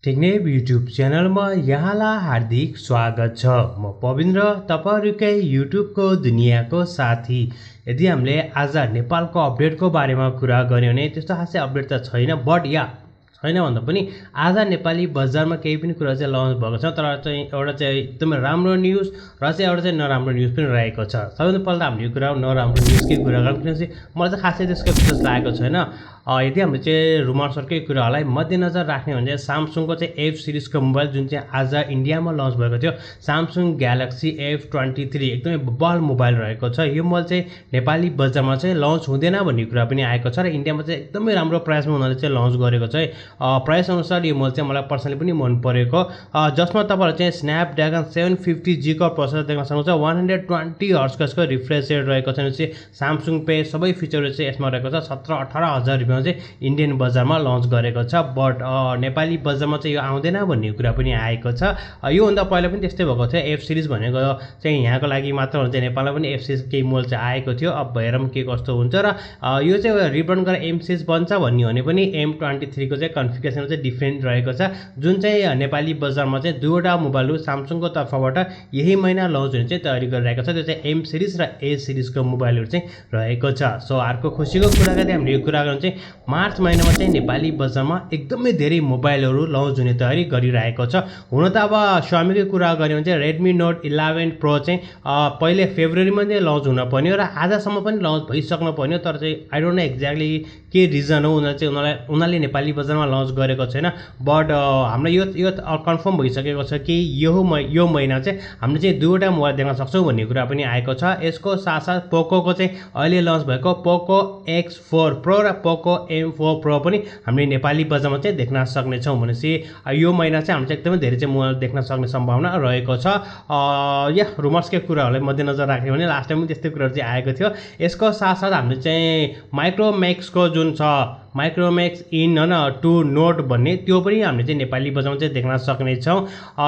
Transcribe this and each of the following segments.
टेक्नेब YouTube च्यानलमा यहाँलाई हार्दिक स्वागत छ। म पविन्द्र तपाईहरुकै युट्युबको दुनियाँको साथी। यदि हामीले आज नेपालको अपडेटको बारेमा कुरा गर्यो भने त्यस्तो खासै अपडेट त छैन, बट छैन भन्दा पनि आज नेपाली बजारमा केही पनि कुरा चाहिँ लन्च भएको छ। तर चाहिँ एउटा चाहिँ एकदमै राम्रो न्यूज र चाहिँ एउटा चाहिँ नराम्रो न्यूज पनि रहेको छ। सबैभन्दा पहिला हामीले यो कुरा नराम्रो न्यूजकै कुरा गरौँ, किनकि मलाई चाहिँ खासै त्यसको विशेष लागेको छैन। यदि हामीले चाहिँ रुमर्सहरुकै कुराहरूलाई मध्यनजर राख्ने भने सामसङको चाहिँ एफ सिरिजको मोबाइल जुन चाहिँ आज इन्डियामा लन्च भएको थियो, सामसङ ग्यालेक्सी F23 एकदमै बबल मोबाइल रहेको छ। यो मोबाइल चाहिँ नेपाली बजारमा चाहिँ लन्च हुँदैन भन्ने कुरा पनि आएको छ र इन्डियामा चाहिँ एकदमै राम्रो प्राइसमा उनीहरूले चाहिँ लन्च गरेको छ। प्राइस अनुसार यो मोबाइल चाहिँ मलाई पर्सनली पनि मन परेको, जसमा तपाईहरुले चाहिँ स्न्यापड्र्यागन 750G को प्रोसेसर देख्न सक्नुहुन्छ। 120 हर्ट्जको यसको रिफ्रेश रेट रहेको छ। चाहिँ सामसङ पे सबै फिचरहरु चाहिँ यसमा रहेको छ। 17-18 हजार रुपैयाँ चाहिँ इन्डियन बजारमा लन्च गरेको छ, बट नेपाली बजारमा चाहिँ यो आउँदैन भन्ने कुरा पनि आएको छ। यो भन्दा पहिला पनि त्यस्तै भएको थियो। एफ सिरिज भनेको चाहिँ यहाँको लागि मात्र हुन्छ, नेपालमा पनि एफ सिरिज केही मोबाइल चाहिँ आएको थियो। अब हेरौँ के कस्तो हुन्छ र यो चाहिँ रिब्रान्ड गरेर एम सिरिज बन्छ भन्ने भने पनि M23 को चाहिँ कन्फिगरेसन चाहिँ डिफरेन्ट रहेको छ, जुन चाहिँ नेपाली बजारमा चाहिँ दुईवटा मोबाइलहरु सामसङको तर्फबाट यही महिना लन्च हुने चाहिँ तयारी गरिरहेको छ। त्यो चाहिँ एम सिरिज र ए सिरिजको मोबाइलहरु चाहिँ रहेको छ। सो अर्को खुसीको कुरा गर्दै हामीले यो कुरा गर्नु चाहिँ मार्च महिनामा चाहिँ नेपाली बजारमा एकदमै धेरै मोबाइलहरु लन्च हुने तयारी गरिरहेको छ। हुन त अब Xiaomiकै कुरा गर्यो भने चाहिँ Redmi Note 11 Pro चाहिँ पहिले फेब्रुअरीमा चाहिँ लन्च हुन पर्ने र आजसम्म पनि लन्च भइसक्न पर्ने, तर चाहिँ आई डोन्ट नो एक्ज्याक्टली के रिजन हो उनीहरूले नेपाली बजारमा लन्च गरेको छैन। बट हाम्रो यो कन्फर्म भइसकेको छ कि यो महिना चाहिँ हामीले चाहिँ दुईवटा मोबाइल देख्न सक्छौं भन्ने कुरा पनि आएको छ। यसको साथसाथ पोको चाहिँ अहिले लन्च भएको Poco X4 Pro र Poco M4 Pro पनि हामीले नेपाली बजारमा चाहिँ देख्न सक्ने छौं। भनेपछि यो महिना चाहिँ हामीले एकदमै धेरै चाहिँ मोबाइल देख्न सक्ने सम्भावना रहेको छ। या रुमर्सकै कुराहरूलाई मध्यनजर राख्ने भने लास्ट टाइम पनि त्यस्तै कुराहरु चाहिँ आएको थियो। यसको साथसाथ हामीले चाहिँ माइक्रोम्याक्सको जुन छ माइक्रोम्याक्स इन हैन 2 नोट भन्ने त्यो पनि हामीले चाहिँ नेपाली बजारमा चाहिँ देख्न सक्ने छौं।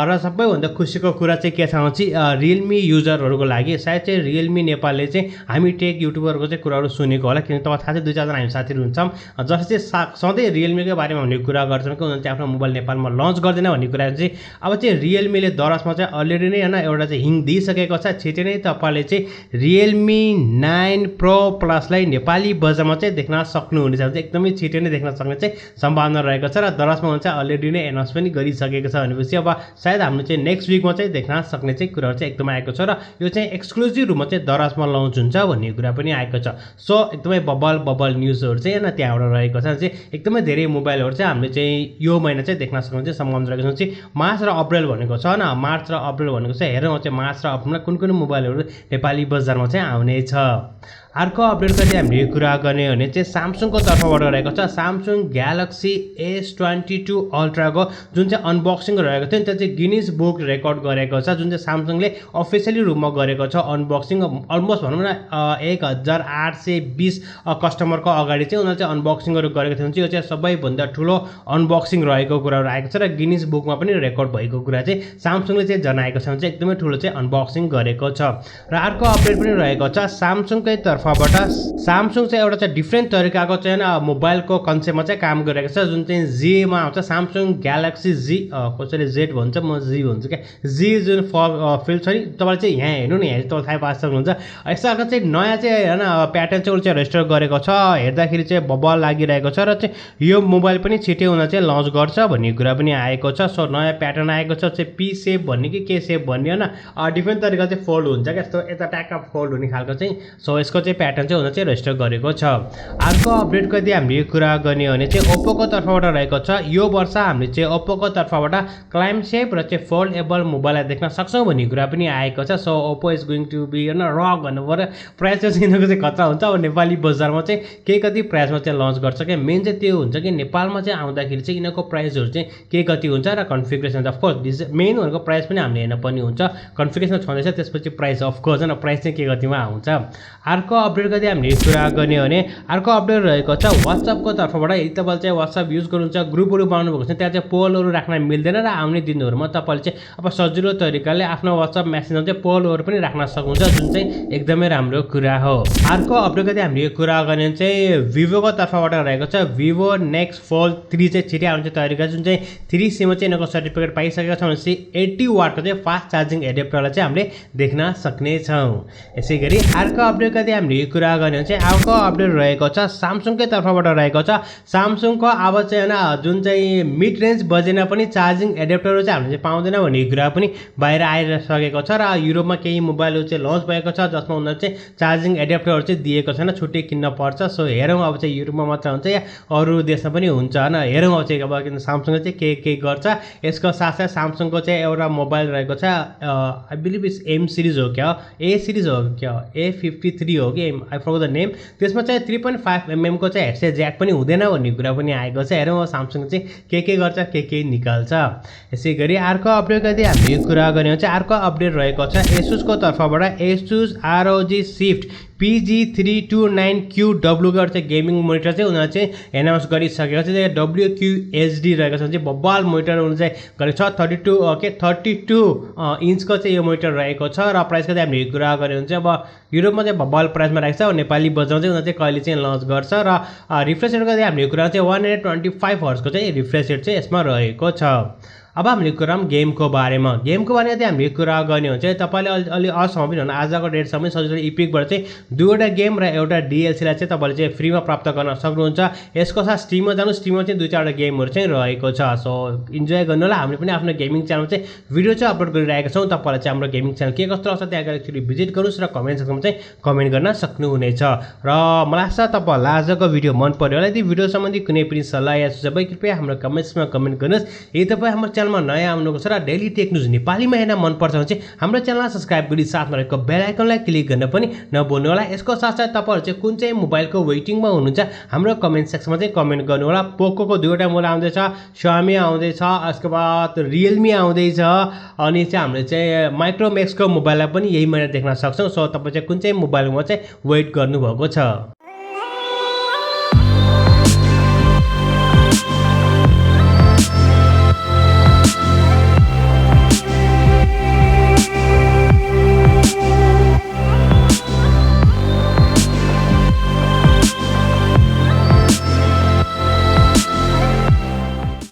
र सबैभन्दा खुसीको कुरा चाहिँ के छ भने चाहिँ Realme युजरहरुको लागि सायद चाहिँ Realme नेपालले चाहिँ हामी टेक युट्युबरको चाहिँ कुराहरु सुनेको होला, किनकि तपाईं थाहा छ 2-4 जना हामी साथीहरु हुन्छौं जसले चाहिँ सधैँ Realme कै बारेमा भन्ने कुरा गर्छन् कि उनीहरुले चाहिँ आफ्नो मोबाइल नेपालमा लन्च गर्दैन भन्ने कुरा चाहिँ अब चाहिँ Realme ले दरसमा चाहिँ अलरेडी नै हैन एउटा चाहिँ हिङ दिइसकेको छ। छिटै नै तपाईले चाहिँ Realme 9 Pro Plus लाई नेपाली बजारमा चाहिँ देख्न सक्नुहुनेछ। एकदमै छिटै नै देख्न सक्ने चाहिँ सम्भावना रहेको छ र दरसमा चाहिँ अलरेडी नै एनाउन्स पनि गरिसकेको छ। भनेपछि अब सायद हामीले चाहिँ नेक्स्ट वीकमा चाहिँ देख्न सक्ने चाहिँ कुराहरु चाहिँ एकदमै आएको छ र यो चाहिँ एक्सक्लुसिभ रूपमा चाहिँ दरसमा लन्च हुन्छ भन्ने कुरा पनि आएको छ। सो एकदमै बबल न्यूजहरु चाहिँ हैन त्यहाँबाट रहेको छ। चाहिँ एकदमै धेरै मोबाइलहरु चाहिँ हामीले चाहिँ यो महिना चाहिँ देख्न सक्ने चाहिँ सम्भावना रहेको छ। चाहिँ मार्च र अप्रिल भनेको छ हैन, मार्च र अप्रिल भनेको चाहिँ हेरौँ चाहिँ मार्च र अप्रिलमा कुन मोबाइलहरु नेपाली बजारमा चाहिँ आउने छ। अर्को अपडेटको चाहिँ हामीले कुरा गर्ने भने चाहिँ सामसङको तर्फबाट रहेको छ। सामसङ ग्यालेक्सी S22 अल्ट्रा को जुन चाहिँ अनबक्सिङ रहेको थियो त्यो चाहिँ गिनिज बुक रेकर्ड गरेको छ, जुन चाहिँ सामसङले अफिसियली रूपमा गरेको छ अनबक्सिङ। अलमोस्ट भनौँ न 1820 कस्टमरको अगाडि चाहिँ उनीहरूले चाहिँ अनबक्सिङहरु गरेको थियो। यो चाहिँ सबैभन्दा ठूलो अनबक्सिङ रहेको कुराहरु आएको छ र गिनिज बुकमा पनि रेकर्ड भएको कुरा चाहिँ सामसङले चाहिँ जनाएको छ। चाहिँ एकदमै ठूलो चाहिँ अनबक्सिङ गरेको छ। र अर्को अपडेट पनि रहेको छ सामसङकै सामसङ चाहिँ एउटा चाहिँ डिफरेन्ट तरिकाको चाहिँ मोबाइलको कन्सेप्टमा चाहिँ काम गरिरहेको छ, जुन चाहिँ जी मा आउँछ सामसङ ग्यालेक्सी जी, कसैले जेड भन्छ म जी भन्छु क्या, जी जुन फिल्ड छ नि तपाईले चाहिँ यहाँ हेर्नु नि, यहाँ तपाईले थाहा पाइ सक्नुहुन्छ। यसको चाहिँ नयाँ चाहिँ हैन प्याटर्न चाहिँ उले रेजिस्टर गरेको छ, हेर्दाखेरि चाहिँ बबल लागिरहेको छ र चाहिँ यो मोबाइल पनि छिटै उनीहरुले चाहिँ लन्च गर्छ भन्ने कुरा पनि आएको छ। सो नयाँ प्याटर्न आएको छ चाहिँ पी शेप भन्ने कि के शेप भन्ने हैन, डिफरेन्ट तरिका चाहिँ फोल्ड हुन्छ क्या, यस्तो यता ट्याक्क फोल्ड हुने खालको चाहिँ। सो यसको चाहिँ प्याटर्न चाहिँ उनीहरुले चाहिँ रेजिस्टर गरेको छ। अर्को अपडेटको यदि हामीले कुरा गर्ने भने चाहिँ ओप्पोको तर्फबाट रहेको छ। यो वर्ष हामीले चाहिँ ओप्पोको तर्फबाट क्लाइम शेप र चाहिँ फोल्डेबल मोबाइल देख्न सक्छौं भन्ने कुरा पनि आएको छ। So Oppo is going to be हैन रक भन्नुपर्यो, प्राइस चाहिँ यिनीहरुको चाहिँ खतरा हुन्छ। अब नेपाली बजारमा चाहिँ के कति प्राइसमा चाहिँ लन्च गर्छ के, मेन चाहिँ त्यो हुन्छ कि नेपालमा चाहिँ आउँदाखेरि चाहिँ यिनीहरुको प्राइसहरु चाहिँ के कति हुन्छ र कन्फिगरेसन अफ कोर्स मेन भनेको प्राइस पनि हामीले हेर्न पर्ने हुन्छ। कन्फिगरेसन छँदैछ त्यसपछि प्राइस अफ कोर्स हैन, प्राइस चाहिँ के कतिमा आउँछ। अर्को अपडेटको चाहिँ हामीले कुरा गर्ने हो भने अर्को अपडेट रहेको छ WhatsAppको तर्फबाट। यदि तपाईँले चाहिँ WhatsApp युज गर्नुहुन्छ, ग्रुपहरू बनाउनु भएको छ, त्यहाँ चाहिँ पोलहरू राख्न मिल्दैन र आउने दिनहरूमा तपाईँले चाहिँ अब सजिलो तरिकाले आफ्नो WhatsApp म्यासेजमा चाहिँ पोलहरू पनि राख्न सक्नुहुन्छ, जुन चाहिँ एकदमै राम्रो कुरा हो। अर्को अपडेटको चाहिँ हामीले कुरा गर्ने चाहिँ भिभोको तर्फबाट रहेको छ। भिभो नेक्स्ट फोल्ड 3 चाहिँ छिटै आउने तरिका, जुन चाहिँ 3C मा चाहिँ यिनीहरूको सर्टिफिकेट पाइसकेको छ भनेपछि 80 वाटको चाहिँ फास्ट चार्जिङ एडेप्टरलाई चाहिँ हामीले देख्न सक्नेछौँ। यसै गरी अर्को अपडेटको चाहिँ हामीले कुरा गर्ने हो चाहिँ अर्को अपडेट रहेको छ सामसङकै तर्फबाट रहेको छ। सामसङको अब चाहिँ होइन जुन चाहिँ मिड रेन्ज बजेटमा पनि चार्जिङ एडेप्टरहरू चाहिँ हामीले चाहिँ पाउँदैन भन्ने कुरा पनि बाहिर आइसकेको छ र युरोपमा केही मोबाइलहरू चाहिँ लन्च भएको छ जसमा उनीहरू चाहिँ चार्जिङ एडेप्टरहरू चाहिँ दिएको छैन, छुट्टै किन्न पर्छ। सो हेरौँ अब चाहिँ युरोपमा मात्र हुन्छ या अरू देशमा पनि हुन्छ होइन, हेरौँ अब चाहिँ अब किन सामसङले चाहिँ के गर्छ। यसको साथसाथै सामसङको चाहिँ एउटा मोबाइल रहेको छ, I believe it's M series हो क्या, ए सिरिज हो क्या, A53 हो कि आई फर्गट द नेम। त्यसमा चाहिँ 3.5mm को चाहिँ हेडसेट ज्याक पनि हुँदैन भन्ने कुरा पनि आएको छ। हेरौँ अब सामसङ चाहिँ के गर्छ, के निकाल्छ। यसै गरी अर्को अपडेटको चाहिँ हामीले कुरा गर्ने हो चाहिँ अर्को अपडेट रहेको छ एसुसको तर्फबाट। एसुस ROG Shift PG329QW को चाहिँ गेमिङ मोनिटर चाहिँ उनीहरूले चाहिँ एनाउन्स गरिसकेको छ। WQHD रहेको छ, चाहिँ बब्बाल मोनिटर उनीहरूले चाहिँ गरेको छ। 32 इन्चको चाहिँ यो मोनिटर रहेको छ र प्राइसको चाहिँ हामीले कुरा गऱ्यो भने चाहिँ अब युरोपमा चाहिँ बब्बाल प्राइसमा राखेको छ, नेपाली बजारमा चाहिँ उनीहरूले चाहिँ कहिले चाहिँ लन्च गर्छ। र रिफ्रेस रेटको चाहिँ हामीले कुरा चाहिँ 125 हर्जको चाहिँ रिफ्रेस रेट चाहिँ यसमा रहेको छ। अब हामीले कुरा गेमको बारेमा चाहिँ हामीले कुरा गर्ने हो चाहिँ तपाईँले अलि अझसम्म पनि आजको डेटसम्म सजिलो इपिकबाट चाहिँ 2वटा गेम र एउटा DLCलाई चाहिँ तपाईँले चाहिँ फ्रीमा प्राप्त गर्न सक्नुहुन्छ। यसको साथ स्टिममा जानु, स्टिममा चाहिँ 2-4वटा गेमहरू चाहिँ रहेको छ। सो इन्जोय गर्नु होला। हामीले पनि आफ्नो गेमिङ च्यानल चाहिँ भिडियो चाहिँ अपलोड गरिरहेका छौँ। तपाईँलाई चाहिँ हाम्रो गेमिङ च्यानल के कस्तो लाग्छ त्यहाँ गएर एकचोटि भिजिट गर्नुहोस् र कमेन्ट सेक्सनमा चाहिँ कमेन्ट गर्न सक्नुहुनेछ। र मलाई लाग्छ तपाईँहरूलाई आजको भिडियो मन पर्यो होला। यदि भिडियो सम्बन्धी कुनै पनि सल्लाह या सुझाव कृपया हाम्रो कमेन्ट्समा कमेन्ट गर्नुहोस्। यदि तपाईँ हाम्रो च्यानलमा नयाँ आउनुभएको छ र डेली टेक न्युज नेपालीमा हेर्न मनपर्छ भने चाहिँ हाम्रो च्यानललाई सब्सक्राइब गरी साथमा रहेको बेल आइकनलाई क्लिक गर्न पनि नभुल्नु होला। यसको साथसाथै तपाईँहरू चाहिँ कुन चाहिँ मोबाइलको वेटिङमा हुनुहुन्छ हाम्रो कमेन्ट सेक्सनमा चाहिँ कमेन्ट गर्नु होला। पोकोको 2वटा मोबाइल आउँदैछ, Xiaomi आउँदैछ, यसको बाद Realme आउँदैछ, अनि चाहिँ हामीले चाहिँ माइक्रोम्याक्सको मोबाइललाई पनि यही महिना देख्न सक्छौँ। सो तपाईँ चाहिँ कुन चाहिँ मोबाइलमा चाहिँ वेट गर्नुभएको छ।